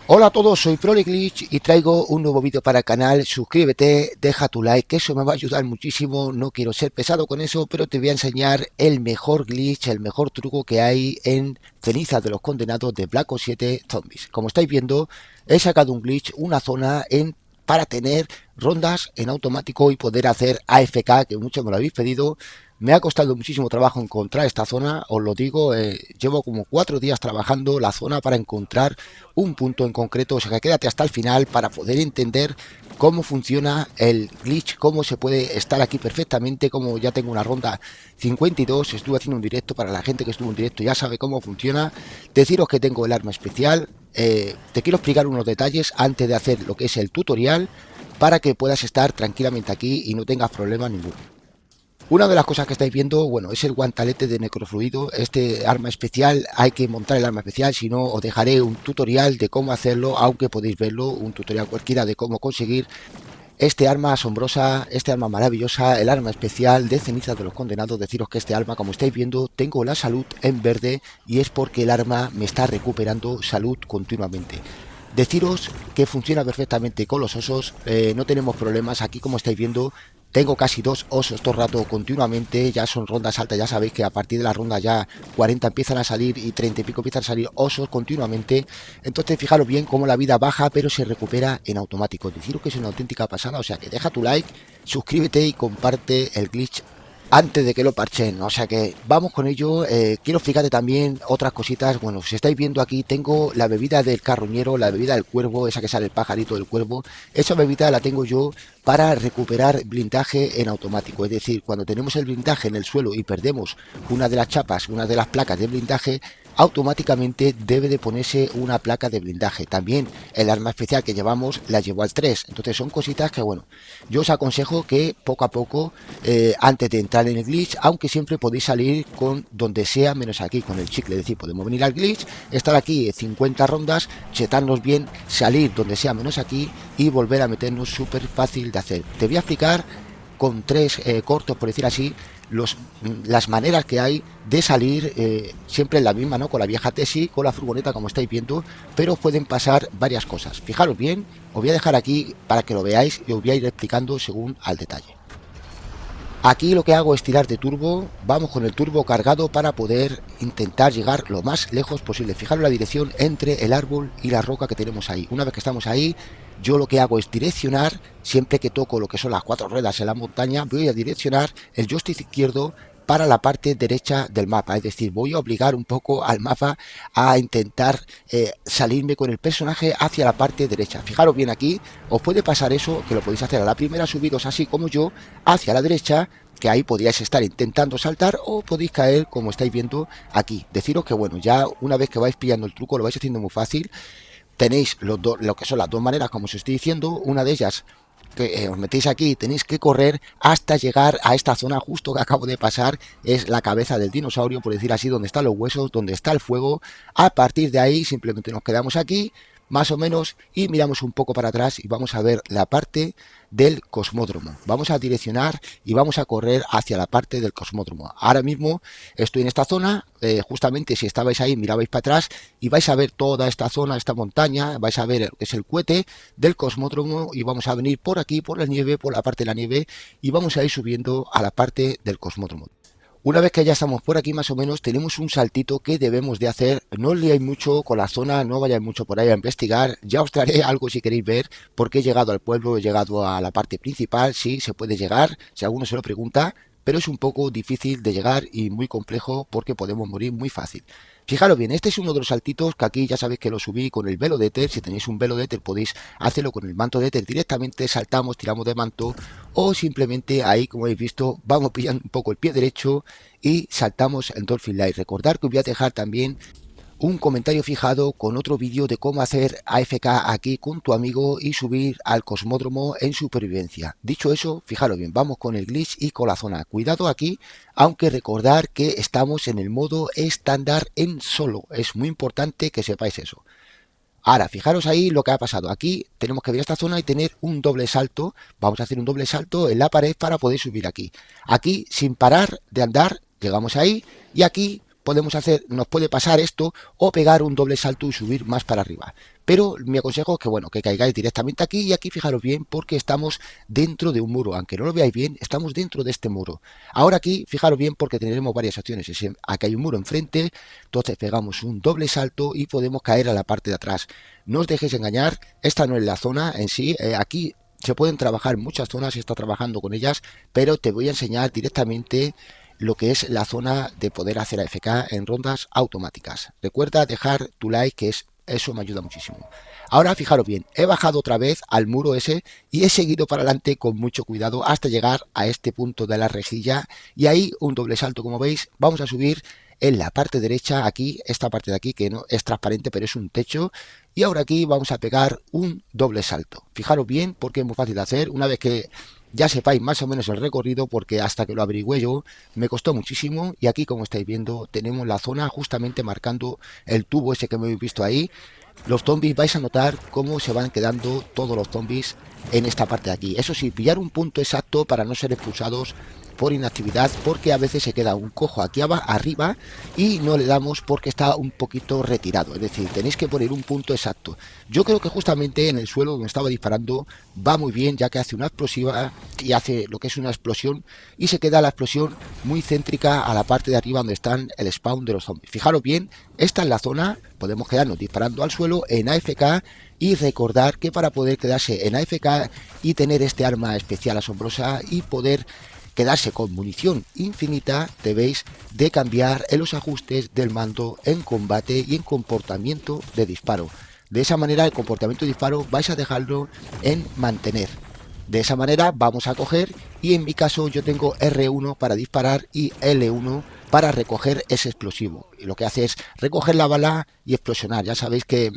Hola a todos, soy Glitch y traigo un nuevo vídeo para el canal. Suscríbete, deja tu like, que eso me va a ayudar muchísimo. No quiero ser pesado con eso, pero te voy a enseñar el mejor glitch, el mejor truco que hay en Cenizas de los Condenados de Black Ops 7 Zombies. Como estáis viendo, he sacado un glitch, una zona para tener rondas en automático y poder hacer AFK, que muchos me lo habéis pedido. Me ha costado muchísimo trabajo encontrar esta zona, os lo digo, llevo como 4 días trabajando la zona para encontrar un punto en concreto, o sea que quédate hasta el final para poder entender cómo funciona el glitch, cómo se puede estar aquí perfectamente, como ya tengo una ronda 52, estuve haciendo un directo, para la gente que estuvo en directo ya sabe cómo funciona. Deciros que tengo el arma especial, te quiero explicar unos detalles antes de hacer lo que es el tutorial, para que puedas estar tranquilamente aquí y no tengas problemas ninguno. Una de las cosas que estáis viendo, bueno, es el guantalete de necrofluido. Este arma especial, hay que montar el arma especial, si no os dejaré un tutorial de cómo hacerlo, aunque podéis verlo, un tutorial cualquiera de cómo conseguir este arma asombrosa, este arma maravillosa, el arma especial de Cenizas de los Condenados. Deciros que este arma, como estáis viendo, tengo la salud en verde y es porque el arma me está recuperando salud continuamente. Deciros que funciona perfectamente con los osos, no tenemos problemas aquí, como estáis viendo. Tengo casi 2 osos todo el rato continuamente, ya son rondas altas, ya sabéis que a partir de la ronda ya 40 empiezan a salir y 30 y pico empiezan a salir osos continuamente. Entonces fijaros bien cómo la vida baja pero se recupera en automático. Deciros que es una auténtica pasada, o sea que deja tu like, suscríbete y comparte el glitch antes de que lo parchen, o sea que vamos con ello. Quiero explicarte también otras cositas. Bueno, si estáis viendo aquí, tengo la bebida del carroñero, la bebida del cuervo, esa que sale el pajarito del cuervo. Esa bebida la tengo yo para recuperar blindaje en automático, es decir, cuando tenemos el blindaje en el suelo y perdemos una de las chapas, una de las placas de blindaje, automáticamente debe de ponerse una placa de blindaje. También el arma especial que llevamos la llevo al 3. Entonces son cositas que, bueno, yo os aconsejo que poco a poco, antes de entrar en el glitch, aunque siempre podéis salir con donde sea menos aquí con el chicle, es decir, podemos venir al glitch, estar aquí 50 rondas, chetarnos bien, salir donde sea menos aquí y volver a meternos súper fácil de hacer. Te voy a explicar con 3 cortos, por decir así, las maneras que hay de salir, siempre la misma, ¿no? Con la vieja tesis, con la furgoneta, como estáis viendo, pero pueden pasar varias cosas. Fijaros bien, os voy a dejar aquí para que lo veáis y os voy a ir explicando según al detalle. Aquí lo que hago es tirar de turbo, vamos con el turbo cargado para poder intentar llegar lo más lejos posible. Fijaros la dirección entre el árbol y la roca que tenemos ahí. Una vez que estamos ahí, yo lo que hago es direccionar, siempre que toco lo que son las 4 ruedas en la montaña, voy a direccionar el joystick izquierdo para la parte derecha del mapa, es decir, voy a obligar un poco al mapa a intentar salirme con el personaje hacia la parte derecha. Fijaros bien aquí, os puede pasar eso, que lo podéis hacer a la primera, subiros así como yo, hacia la derecha, que ahí podíais estar intentando saltar o podéis caer como estáis viendo aquí. Deciros que bueno, ya una vez que vais pillando el truco lo vais haciendo muy fácil. Tenéis lo que son las dos maneras, como os estoy diciendo. Una de ellas, que os metéis aquí, tenéis que correr hasta llegar a esta zona justo que acabo de pasar, es la cabeza del dinosaurio, por decir así, donde están los huesos, donde está el fuego. A partir de ahí simplemente nos quedamos aquí más o menos y miramos un poco para atrás y vamos a ver la parte del cosmódromo. Vamos a direccionar y vamos a correr hacia la parte del cosmódromo. Ahora mismo estoy en esta zona, justamente si estabais ahí mirabais para atrás y vais a ver toda esta zona, esta montaña, vais a ver es el cohete del cosmódromo y vamos a venir por aquí, por la nieve, por la parte de la nieve y vamos a ir subiendo a la parte del cosmódromo. Una vez que ya estamos por aquí más o menos, tenemos un saltito que debemos de hacer. No os liáis mucho con la zona, no vayáis mucho por ahí a investigar. Ya os traeré algo si queréis ver, porque he llegado al pueblo, he llegado a la parte principal. Sí, se puede llegar, si alguno se lo pregunta, pero es un poco difícil de llegar y muy complejo porque podemos morir muy fácil. Fijaros bien, este es uno de los saltitos que aquí ya sabéis que lo subí con el velo de éter. Si tenéis un velo de éter podéis hacerlo con el manto de éter directamente, saltamos, tiramos de manto o simplemente ahí, como habéis visto, vamos pillando un poco el pie derecho y saltamos el Dolphin Light. Recordad que os voy a dejar también un comentario fijado con otro vídeo de cómo hacer AFK aquí con tu amigo y subir al cosmódromo en supervivencia. Dicho eso, fijaros bien, vamos con el glitch y con la zona. Cuidado aquí, aunque recordar que estamos en el modo estándar en solo. Es muy importante que sepáis eso. Ahora, fijaros ahí lo que ha pasado. Aquí tenemos que ver esta zona y tener un doble salto. Vamos a hacer un doble salto en la pared para poder subir aquí. Aquí, sin parar de andar, llegamos ahí y aquí nos puede pasar esto o pegar un doble salto y subir más para arriba. Pero mi consejo es que bueno, que caigáis directamente aquí y aquí fijaros bien porque estamos dentro de un muro, aunque no lo veáis bien, estamos dentro de este muro. Ahora aquí fijaros bien porque tendremos varias opciones, aquí hay un muro enfrente, entonces pegamos un doble salto y podemos caer a la parte de atrás. No os dejéis engañar, esta no es la zona en sí, aquí se pueden trabajar muchas zonas, se está trabajando con ellas, pero te voy a enseñar directamente lo que es la zona de poder hacer AFK en rondas automáticas. Recuerda dejar tu like, que eso me ayuda muchísimo. Ahora fijaros bien, he bajado otra vez al muro ese y he seguido para adelante con mucho cuidado hasta llegar a este punto de la rejilla y ahí un doble salto, como veis. Vamos a subir en la parte derecha, aquí, esta parte de aquí que no es transparente pero es un techo, y ahora aquí vamos a pegar un doble salto. Fijaros bien porque es muy fácil de hacer una vez que ya sepáis más o menos el recorrido, porque hasta que lo averigüé yo me costó muchísimo. Y aquí, como estáis viendo, tenemos la zona justamente marcando el tubo ese que me habéis visto ahí. Los zombies, vais a notar cómo se van quedando todos los zombies en esta parte de aquí. Eso sí, pillar un punto exacto para no ser expulsados por inactividad, porque a veces se queda un cojo aquí arriba y no le damos porque está un poquito retirado. Es decir, tenéis que poner un punto exacto. Yo creo que justamente en el suelo donde estaba disparando va muy bien, ya que hace una explosiva y hace lo que es una explosión y se queda la explosión muy céntrica a la parte de arriba donde están el spawn de los zombies. Fijaros bien, esta es la zona, podemos quedarnos disparando al suelo en AFK. Y recordar que para poder quedarse en AFK y tener este arma especial asombrosa y poder quedarse con munición infinita, debéis de cambiar en los ajustes del mando en combate y en comportamiento de disparo. De esa manera el comportamiento de disparo vais a dejarlo en mantener. De esa manera vamos a coger, y en mi caso yo tengo R1 para disparar y L1 para recoger ese explosivo. Y lo que hace es recoger la bala y explosionar. Ya sabéis que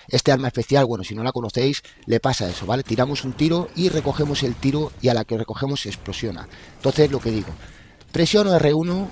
este arma especial, bueno, si no la conocéis, le pasa eso, ¿vale? Tiramos un tiro y recogemos el tiro, y a la que recogemos explosiona. Entonces, lo que digo, presiono R1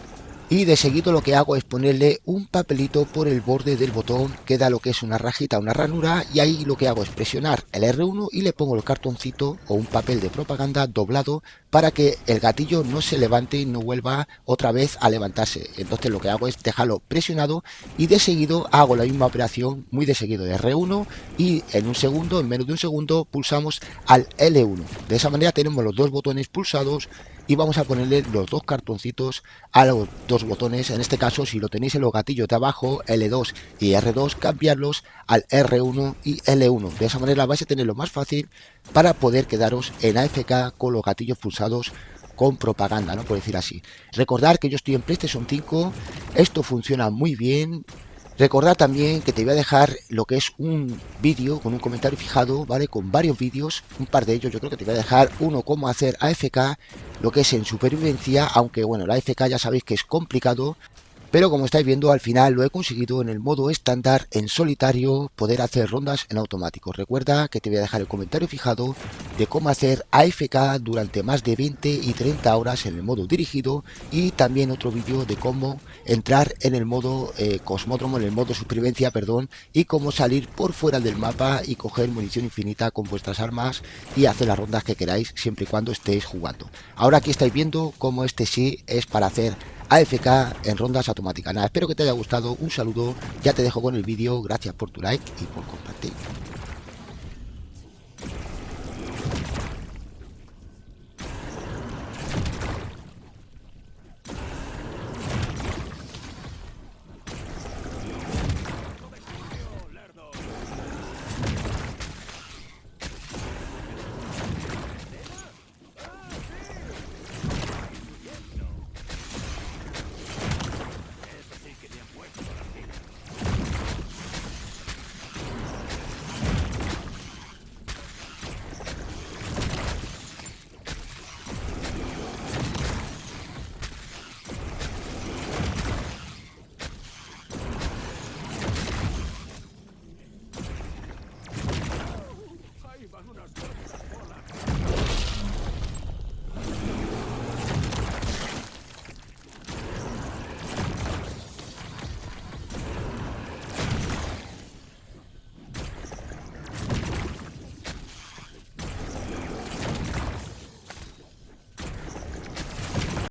y de seguido lo que hago es ponerle un papelito por el borde del botón que da lo que es una rajita, una ranura, y ahí lo que hago es presionar el R1 y le pongo el cartoncito o un papel de propaganda doblado para que el gatillo no se levante y no vuelva otra vez a levantarse. Entonces lo que hago es dejarlo presionado y de seguido hago la misma operación muy de seguido de R1 y en un segundo, en menos de un segundo, pulsamos al L1. De esa manera tenemos los dos botones pulsados y vamos a ponerle los dos cartoncitos a los dos botones. En este caso, si lo tenéis en los gatillos de abajo, L2 y R2, cambiarlos al R1 y L1. De esa manera vais a tener lo más fácil para poder quedaros en AFK con los gatillos pulsados con propaganda, ¿no? Por decir así. Recordad que yo estoy en PlayStation 5, esto funciona muy bien. Recordad también que te voy a dejar lo que es un vídeo con un comentario fijado, ¿vale? Con varios vídeos, un par de ellos. Yo creo que te voy a dejar uno cómo hacer AFK, lo que es en supervivencia, aunque bueno, la AFK ya sabéis que es complicado. Pero como estáis viendo, al final lo he conseguido en el modo estándar, en solitario, poder hacer rondas en automático. Recuerda que te voy a dejar el comentario fijado de cómo hacer AFK durante más de 20 y 30 horas en el modo dirigido, y también otro vídeo de cómo entrar en el modo cosmódromo, en el modo supervivencia, perdón, y cómo salir por fuera del mapa y coger munición infinita con vuestras armas y hacer las rondas que queráis siempre y cuando estéis jugando. Ahora aquí estáis viendo cómo este sí es para hacer AFK en rondas automáticas. Nada, espero que te haya gustado, un saludo, ya te dejo con el vídeo, gracias por tu like y por compartir.